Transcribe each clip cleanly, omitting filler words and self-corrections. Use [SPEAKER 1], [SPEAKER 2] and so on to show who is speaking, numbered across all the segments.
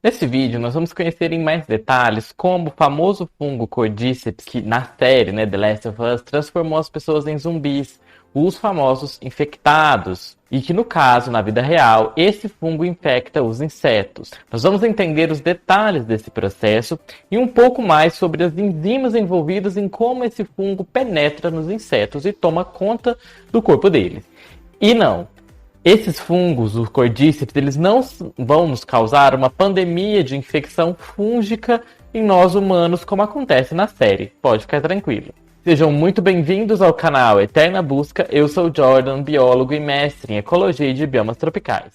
[SPEAKER 1] Nesse vídeo, nós vamos conhecer em mais detalhes como o famoso fungo Cordyceps, que na série, The Last of Us, transformou as pessoas em zumbis, os famosos infectados, e que no caso, na vida real, esse fungo infecta os insetos. Nós vamos entender os detalhes desse processo e um pouco mais sobre as enzimas envolvidas em como esse fungo penetra nos insetos e toma conta do corpo deles. E não, esses fungos, os cordíceps, eles não vão nos causar uma pandemia de infecção fúngica em nós humanos, como acontece na série. Pode ficar tranquilo. Sejam muito bem-vindos ao canal Eterna Busca. Eu sou Jordan, biólogo e mestre em Ecologia de Biomas Tropicais.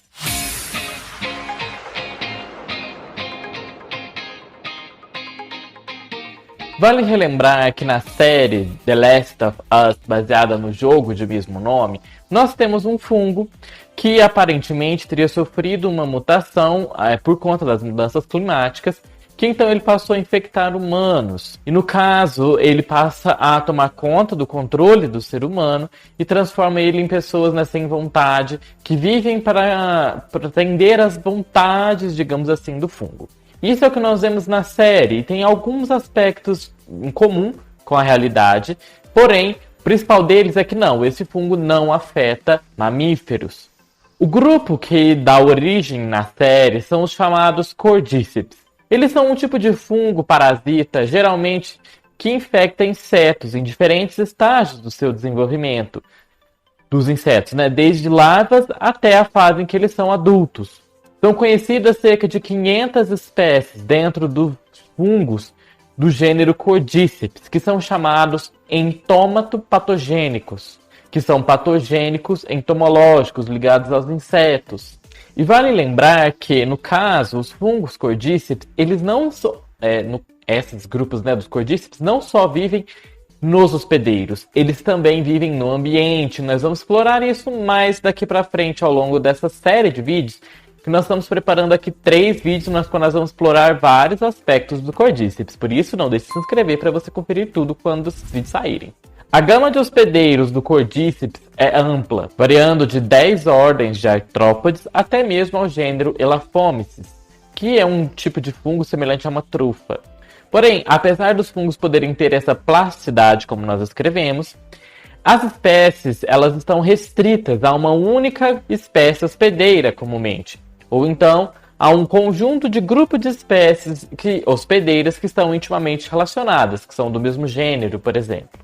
[SPEAKER 1] Vale relembrar que na série The Last of Us, baseada no jogo de mesmo nome, nós temos um fungo que aparentemente teria sofrido uma mutação por conta das mudanças climáticas, que então ele passou a infectar humanos. E no caso, ele passa a tomar conta do controle do ser humano e transforma ele em pessoas sem vontade, que vivem para atender às vontades, digamos assim, do fungo. Isso é o que nós vemos na série, e tem alguns aspectos em comum com a realidade, porém, o principal deles é que esse fungo não afeta mamíferos. O grupo que dá origem na série são os chamados Cordyceps. Eles são um tipo de fungo parasita, geralmente, que infecta insetos em diferentes estágios do seu desenvolvimento dos insetos, desde larvas até a fase em que eles são adultos. São conhecidas cerca de 500 espécies dentro dos fungos do gênero Cordyceps, que são chamados entomatopatogênicos, que são patogênicos entomológicos ligados aos insetos. E vale lembrar que, no caso, os fungos Cordyceps, eles não só, esses grupos dos Cordyceps não só vivem nos hospedeiros, eles também vivem no ambiente. Nós vamos explorar isso mais daqui para frente ao longo dessa série de vídeos, que nós estamos preparando aqui 3 vídeos nas quais nós vamos explorar vários aspectos do Cordyceps. Por isso, não deixe de se inscrever para você conferir tudo quando os vídeos saírem. A gama de hospedeiros do Cordyceps é ampla, variando de 10 ordens de artrópodes até mesmo ao gênero Elaphomyces, que é um tipo de fungo semelhante a uma trufa. Porém, apesar dos fungos poderem ter essa plasticidade como nós escrevemos, as espécies elas estão restritas a uma única espécie hospedeira comumente, ou então a um conjunto de grupo de espécies hospedeiras que estão intimamente relacionadas, que são do mesmo gênero, por exemplo.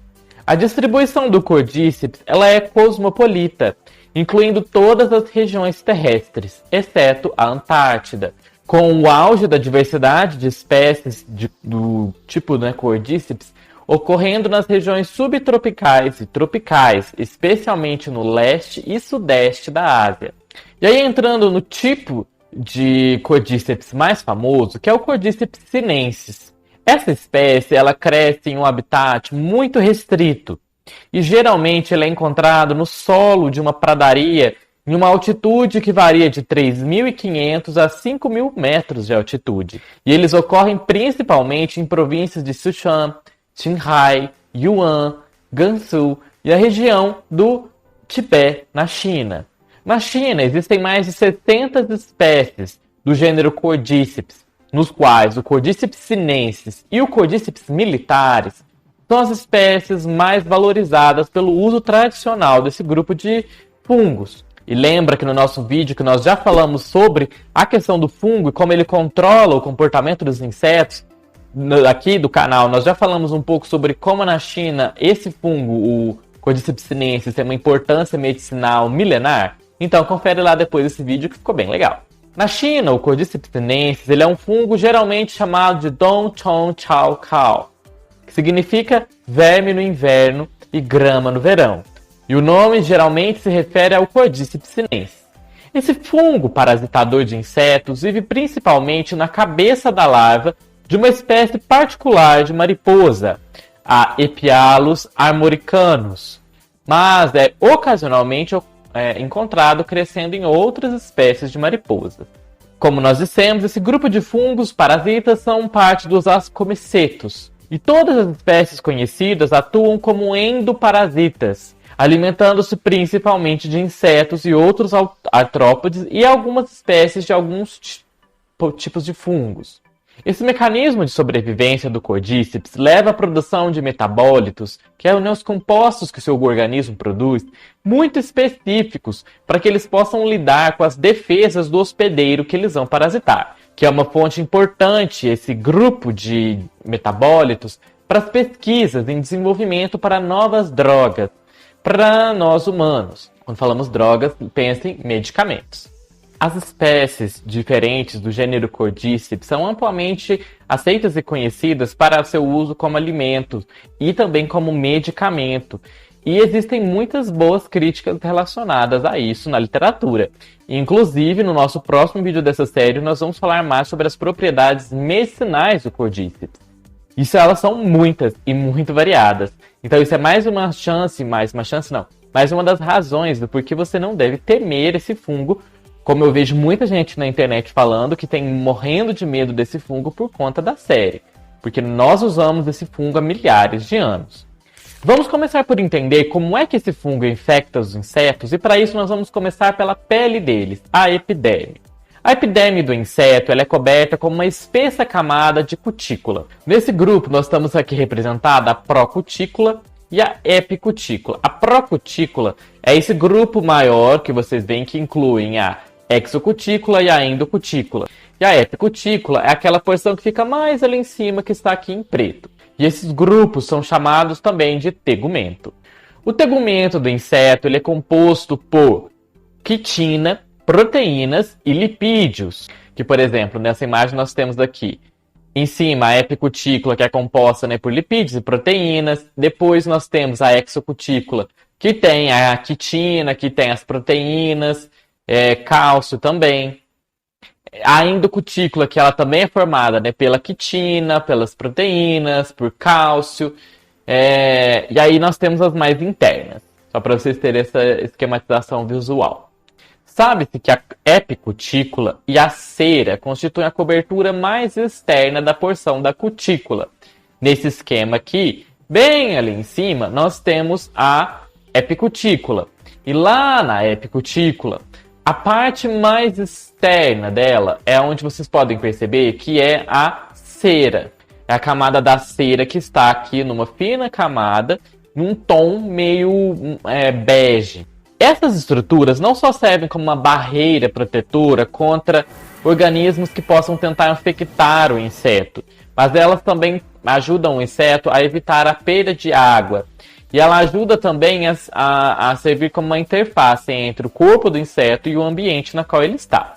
[SPEAKER 1] A distribuição do Cordyceps ela é cosmopolita, incluindo todas as regiões terrestres, exceto a Antártida, com o auge da diversidade de espécies do tipo Cordyceps ocorrendo nas regiões subtropicais e tropicais, especialmente no leste e sudeste da Ásia. E aí entrando no tipo de Cordyceps mais famoso, que é o Cordyceps sinensis. Essa espécie ela cresce em um habitat muito restrito e geralmente ele é encontrado no solo de uma pradaria em uma altitude que varia de 3.500 a 5.000 metros de altitude. E eles ocorrem principalmente em províncias de Sichuan, Qinghai, Yunnan, Gansu e a região do Tibete, na China. Na China existem mais de 60 espécies do gênero Cordyceps, nos quais o Cordyceps sinensis e o Cordyceps militaris são as espécies mais valorizadas pelo uso tradicional desse grupo de fungos. E lembra que no nosso vídeo que nós já falamos sobre a questão do fungo e como ele controla o comportamento dos insetos, aqui do canal nós já falamos um pouco sobre como na China esse fungo, o Cordyceps sinensis, tem uma importância medicinal milenar? Então confere lá depois esse vídeo que ficou bem legal. Na China, o Cordyceps sinensis ele é um fungo geralmente chamado de Dong Chong Chao Cao, que significa verme no inverno e grama no verão. E o nome geralmente se refere ao Cordyceps sinensis. Esse fungo parasitador de insetos vive principalmente na cabeça da larva de uma espécie particular de mariposa, a Epialus armoricanus, mas é ocasionalmente encontrado crescendo em outras espécies de mariposa. Como nós dissemos, esse grupo de fungos parasitas são parte dos ascomicetos, e todas as espécies conhecidas atuam como endoparasitas, alimentando-se principalmente de insetos e outros artrópodes e algumas espécies de alguns tipos de fungos. Esse mecanismo de sobrevivência do Cordyceps leva à produção de metabólitos, que são os compostos que o seu organismo produz, muito específicos para que eles possam lidar com as defesas do hospedeiro que eles vão parasitar, que é uma fonte importante, esse grupo de metabólitos, para as pesquisas em desenvolvimento para novas drogas, para nós humanos. Quando falamos drogas, pensem em medicamentos. As espécies diferentes do gênero Cordyceps são amplamente aceitas e conhecidas para seu uso como alimento e também como medicamento. E existem muitas boas críticas relacionadas a isso na literatura. Inclusive, no nosso próximo vídeo dessa série, nós vamos falar mais sobre as propriedades medicinais do Cordyceps. Isso elas são muitas e muito variadas. Então isso é mais uma das razões do porquê você não deve temer esse fungo. Como eu vejo muita gente na internet falando que tem morrendo de medo desse fungo por conta da série. Porque nós usamos esse fungo há milhares de anos. Vamos começar por entender como é que esse fungo infecta os insetos e para isso nós vamos começar pela pele deles, a epiderme. A epiderme do inseto ela é coberta com uma espessa camada de cutícula. Nesse grupo nós estamos aqui representada a procutícula e a epicutícula. A procutícula é esse grupo maior que vocês veem que incluem a exocutícula e a endocutícula. E a epicutícula é aquela porção que fica mais ali em cima, que está aqui em preto. E esses grupos são chamados também de tegumento. O tegumento do inseto ele é composto por quitina, proteínas e lipídios. Que, por exemplo, nessa imagem nós temos aqui em cima a epicutícula, que é composta, né, por lipídios e proteínas. Depois nós temos a exocutícula, que tem a quitina, que tem as proteínas, cálcio também. A endocutícula, que ela também é formada, né, pela quitina, pelas proteínas, por cálcio. E aí nós temos as mais internas, só para vocês terem essa esquematização visual. Sabe-se que a epicutícula e a cera constituem a cobertura mais externa da porção da cutícula. Nesse esquema aqui, bem ali em cima, nós temos a epicutícula. E lá na epicutícula, a parte mais externa dela é onde vocês podem perceber que é a cera. É a camada da cera que está aqui numa fina camada, num tom meio bege. Essas estruturas não só servem como uma barreira protetora contra organismos que possam tentar infectar o inseto, mas elas também ajudam o inseto a evitar a perda de água. E ela ajuda também a servir como uma interface entre o corpo do inseto e o ambiente na qual ele está.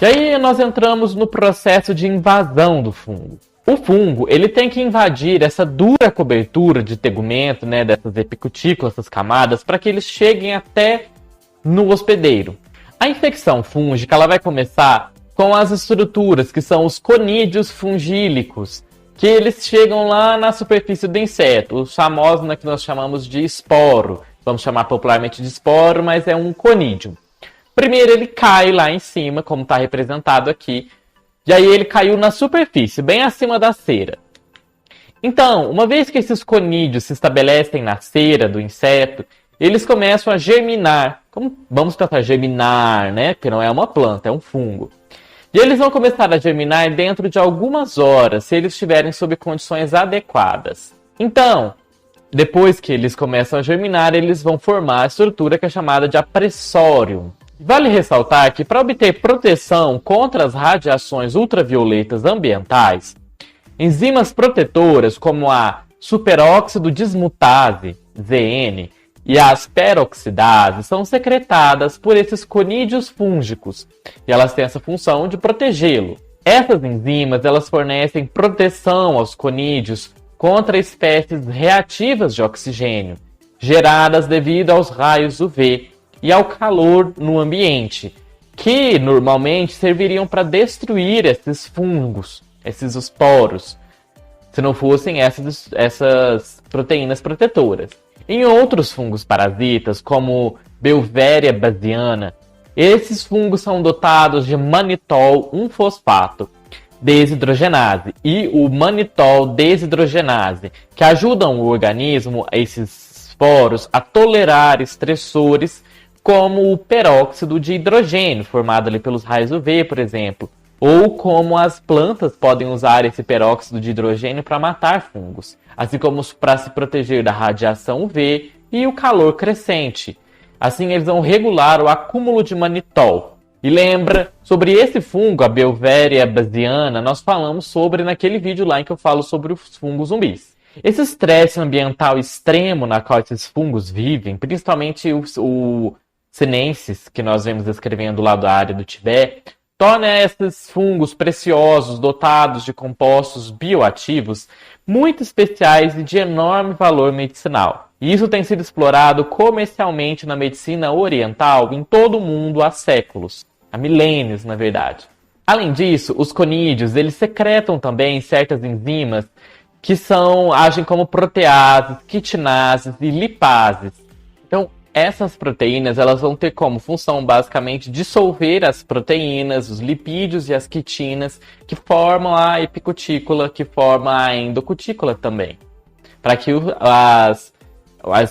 [SPEAKER 1] E aí nós entramos no processo de invasão do fungo. O fungo ele tem que invadir essa dura cobertura de tegumento, né, dessas epicutículas, essas camadas, para que eles cheguem até no hospedeiro. A infecção fúngica ela vai começar com as estruturas, que são os conídeos fungílicos, que eles chegam lá na superfície do inseto, os famosos, né, que nós chamamos de esporo. Vamos chamar popularmente de esporo, mas é um conídeo. Primeiro ele cai lá em cima, como está representado aqui, e aí ele caiu na superfície, bem acima da cera. Então, uma vez que esses conídeos se estabelecem na cera do inseto, eles começam a germinar. Vamos pensar germinar, né? Porque não é uma planta, é um fungo. E eles vão começar a germinar dentro de algumas horas, se eles estiverem sob condições adequadas. Então, depois que eles começam a germinar, eles vão formar a estrutura que é chamada de apressório. Vale ressaltar que para obter proteção contra as radiações ultravioletas ambientais, enzimas protetoras como a superóxido dismutase, ZN, e as peroxidases são secretadas por esses conídeos fúngicos, e elas têm essa função de protegê-lo. Essas enzimas elas fornecem proteção aos conídeos contra espécies reativas de oxigênio, geradas devido aos raios UV e ao calor no ambiente, que normalmente serviriam para destruir esses fungos, esses esporos, se não fossem essas proteínas protetoras. Em outros fungos parasitas, como Beauveria bassiana, esses fungos são dotados de manitol 1-fosfato desidrogenase e o manitol desidrogenase, que ajudam o organismo, esses esporos, a tolerar estressores como o peróxido de hidrogênio, formado ali pelos raios UV, por exemplo, ou como as plantas podem usar esse peróxido de hidrogênio para matar fungos, assim como para se proteger da radiação UV e o calor crescente. Assim, eles vão regular o acúmulo de manitol. E lembra, sobre esse fungo, a Beauveria bassiana, nós falamos sobre naquele vídeo lá em que eu falo sobre os fungos zumbis. Esse estresse ambiental extremo na qual esses fungos vivem, principalmente o sinensis, que nós vemos descrevendo lá da área do Tibete, torna esses fungos preciosos, dotados de compostos bioativos, muito especiais e de enorme valor medicinal. E isso tem sido explorado comercialmente na medicina oriental em todo o mundo há séculos, há milênios, na verdade. Além disso, os conídeos, eles secretam também certas enzimas que agem como proteases, quitinases e lipases. Então, essas proteínas, elas vão ter como função basicamente dissolver as proteínas, os lipídios e as quitinas que formam a epicutícula, que formam a endocutícula também, para que as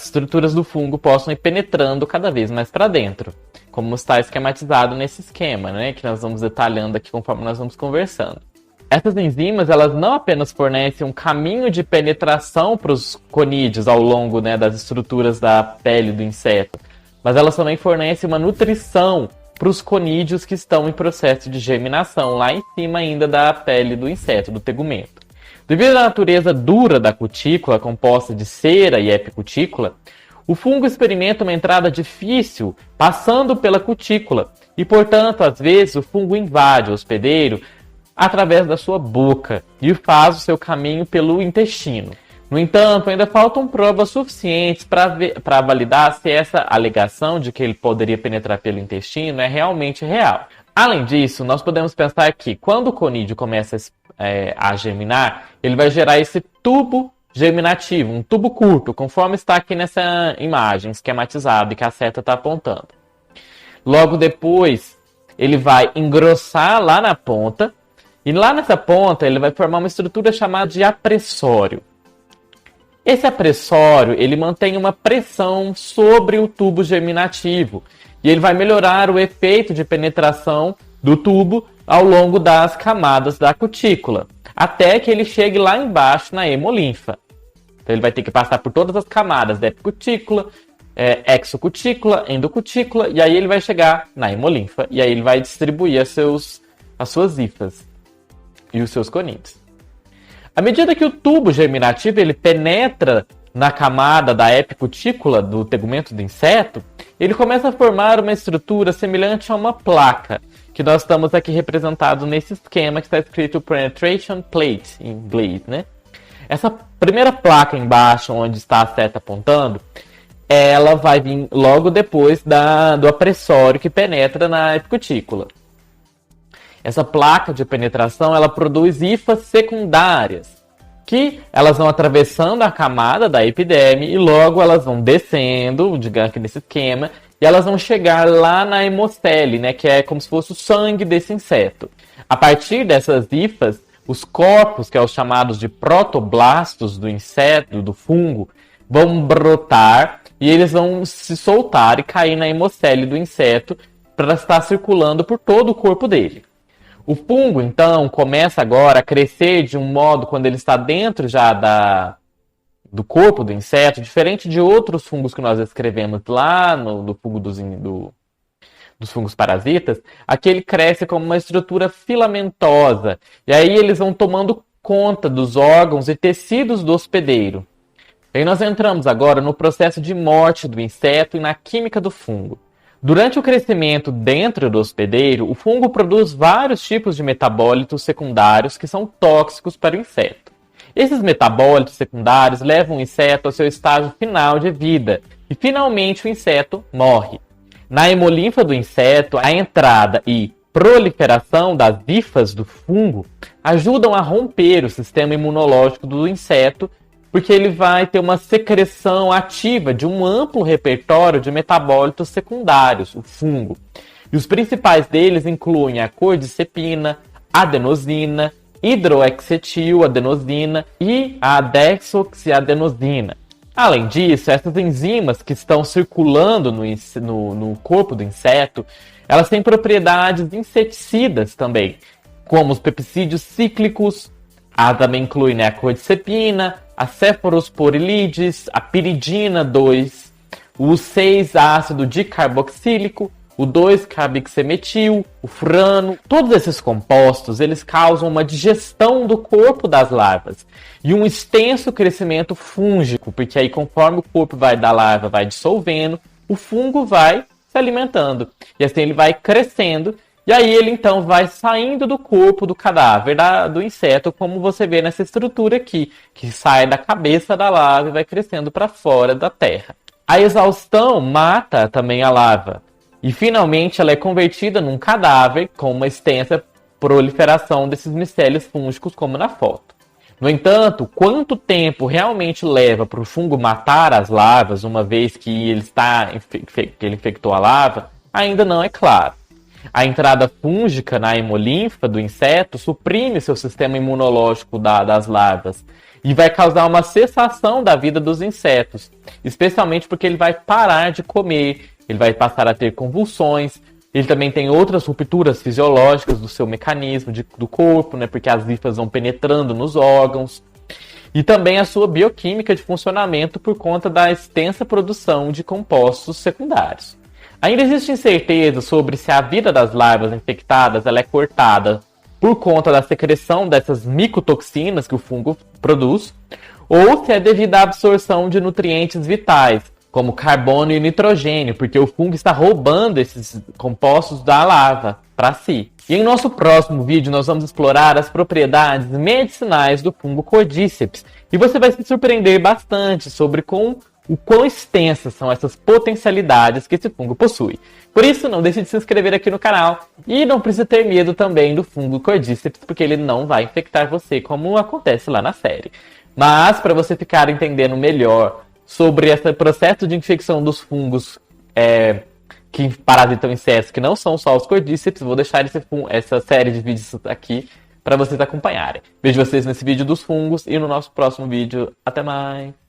[SPEAKER 1] estruturas do fungo possam ir penetrando cada vez mais para dentro, como está esquematizado nesse esquema, né, que nós vamos detalhando aqui conforme nós vamos conversando. Essas enzimas, elas não apenas fornecem um caminho de penetração para os conídeos ao longo, né, das estruturas da pele do inseto, mas elas também fornecem uma nutrição para os conídeos que estão em processo de germinação, lá em cima ainda da pele do inseto, do tegumento. Devido à natureza dura da cutícula, composta de cera e epicutícula, o fungo experimenta uma entrada difícil passando pela cutícula e, portanto, às vezes o fungo invade o hospedeiro através da sua boca e faz o seu caminho pelo intestino. No entanto, ainda faltam provas suficientes para validar se essa alegação de que ele poderia penetrar pelo intestino é realmente real. Além disso, nós podemos pensar que quando o conídeo começa a germinar, ele vai gerar esse tubo germinativo, um tubo curto, conforme está aqui nessa imagem esquematizada e que a seta está apontando. Logo depois, ele vai engrossar lá na ponta, e lá nessa ponta ele vai formar uma estrutura chamada de apressório. Esse apressório, ele mantém uma pressão sobre o tubo germinativo e ele vai melhorar o efeito de penetração do tubo ao longo das camadas da cutícula, até que ele chegue lá embaixo na hemolinfa. Então ele vai ter que passar por todas as camadas da epicutícula, exocutícula, endocutícula, e aí ele vai chegar na hemolinfa, e aí ele vai distribuir as suas hifas e os seus conídeos. À medida que o tubo germinativo ele penetra na camada da epicutícula do tegumento do inseto, ele começa a formar uma estrutura semelhante a uma placa, que nós estamos aqui representado nesse esquema que está escrito Penetration Plate em inglês, né? Essa primeira placa embaixo, onde está a seta apontando, ela vai vir logo depois do apressório que penetra na epicutícula. Essa placa de penetração, ela produz hifas secundárias, que elas vão atravessando a camada da epiderme e logo elas vão descendo, digamos que nesse esquema, e elas vão chegar lá na hemocele, né, que é como se fosse o sangue desse inseto. A partir dessas hifas, os corpos, que são os chamados de protoblastos do inseto, do fungo, vão brotar e eles vão se soltar e cair na hemocele do inseto para estar circulando por todo o corpo dele. O fungo, então, começa agora a crescer de um modo, quando ele está dentro já do corpo do inseto, diferente de outros fungos que nós descrevemos lá no fungo dos fungos parasitas. Aqui ele cresce como uma estrutura filamentosa, e aí eles vão tomando conta dos órgãos e tecidos do hospedeiro. E aí nós entramos agora no processo de morte do inseto e na química do fungo. Durante o crescimento dentro do hospedeiro, o fungo produz vários tipos de metabólitos secundários que são tóxicos para o inseto. Esses metabólitos secundários levam o inseto ao seu estágio final de vida e finalmente o inseto morre. Na hemolinfa do inseto, a entrada e proliferação das hifas do fungo ajudam a romper o sistema imunológico do inseto, porque ele vai ter uma secreção ativa de um amplo repertório de metabólitos secundários, o fungo. E os principais deles incluem a cordycepina, adenosina, hidroxetiladenosina e a desoxiadenosina. Além disso, essas enzimas que estão circulando no corpo do inseto, elas têm propriedades inseticidas também. como os pepsídeos cíclicos, também inclui, né, a cordycepina, a cephalosporinides, a piridina 2, o 6-ácido dicarboxílico, o 2-carbixemetil, o furano. Todos esses compostos, eles causam uma digestão do corpo das larvas e um extenso crescimento fúngico, porque aí conforme o corpo da larva vai dissolvendo, o fungo vai se alimentando. E assim ele vai crescendo, e aí ele então vai saindo do corpo do cadáver do inseto, como você vê nessa estrutura aqui, que sai da cabeça da larva e vai crescendo para fora da terra. A exaustão mata também a larva. E finalmente ela é convertida num cadáver com uma extensa proliferação desses micélios fúngicos, como na foto. No entanto, quanto tempo realmente leva para o fungo matar as larvas, uma vez que ele infectou a larva, ainda não é claro. A entrada fúngica na hemolinfa do inseto suprime seu sistema imunológico das larvas e vai causar uma cessação da vida dos insetos, especialmente porque ele vai parar de comer, ele vai passar a ter convulsões, ele também tem outras rupturas fisiológicas do seu mecanismo do corpo, né, porque as hifas vão penetrando nos órgãos, e também a sua bioquímica de funcionamento por conta da extensa produção de compostos secundários. Ainda existe incerteza sobre se a vida das larvas infectadas ela é cortada por conta da secreção dessas micotoxinas que o fungo produz, ou se é devido à absorção de nutrientes vitais, como carbono e nitrogênio, porque o fungo está roubando esses compostos da larva para si. E em nosso próximo vídeo nós vamos explorar as propriedades medicinais do fungo Cordyceps, e você vai se surpreender bastante sobre o quão extensas são essas potencialidades que esse fungo possui. Por isso, não deixe de se inscrever aqui no canal e não precisa ter medo também do fungo Cordyceps, porque ele não vai infectar você como acontece lá na série. Mas, para você ficar entendendo melhor sobre esse processo de infecção dos fungos que parasitam insetos, que não são só os Cordyceps, vou deixar essa série de vídeos aqui para vocês acompanharem. Vejo vocês nesse vídeo dos fungos e no nosso próximo vídeo. Até mais!